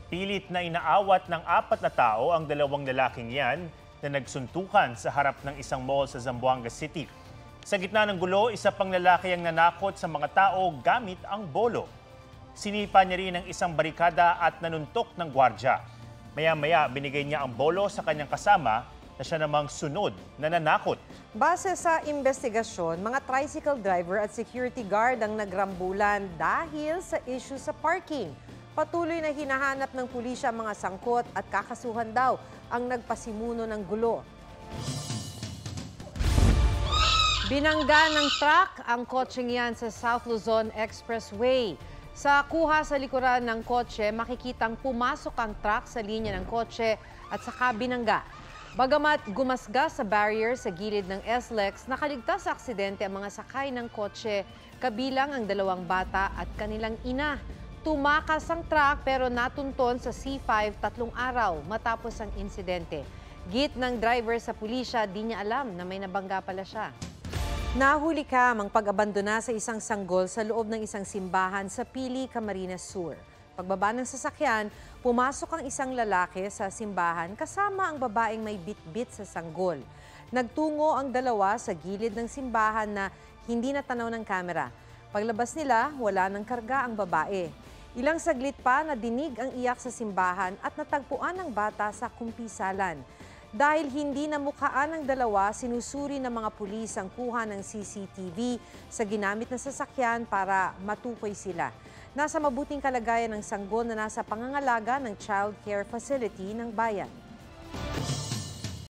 Pilit na inaawat ng 4 na tao ang 2 lalaking yan na nagsuntukan sa harap ng isang mall sa Zamboanga City. Sa gitna ng gulo, isa pang lalaki ang nanakot sa mga tao gamit ang bolo. Sinipa niya rin ang isang barikada at nanuntok ng gwardya. Maya-maya binigay niya ang bolo sa kanyang kasama na siya namang sunod na nanakot. Base sa investigasyon, mga tricycle driver at security guard ang nagrambulan dahil sa issue sa parking. Patuloy na hinahanap ng pulisya ang mga sangkot at kakasuhan daw ang nagpasimuno ng gulo. Binangga ng truck ang kotseng yan sa South Luzon Expressway. Sa kuha sa likuran ng kotse, makikitang pumasok ang truck sa linya ng kotse at saka binangga. Bagamat gumasgas sa barrier sa gilid ng SLEX, nakaligtas sa aksidente ang mga sakay ng kotse, kabilang ang 2 bata at kanilang ina. Tumakas ang truck pero natunton sa C5 3 araw matapos ang insidente. Git ng driver sa pulisya, di niya alam na may nabangga pala siya. Nahuli ang pag-abandona sa isang sanggol sa loob ng isang simbahan sa Pili, Camarines Sur. Pagbaba ng sasakyan, pumasok ang isang lalaki sa simbahan kasama ang babaeng may bit-bit sa sanggol. Nagtungo ang dalawa sa gilid ng simbahan na hindi natanaw ng kamera. Paglabas nila, wala ng karga ang babae. Ilang saglit pa nadinig ang iyak sa simbahan at natagpuan ng bata sa kumpisalan. Dahil hindi namukhaan ng dalawa, sinusuri ng mga pulis ang kuha ng CCTV sa ginamit na sasakyan para matukoy sila. Nasa mabuting kalagayan ng sanggol na nasa pangangalaga ng child care facility ng bayan.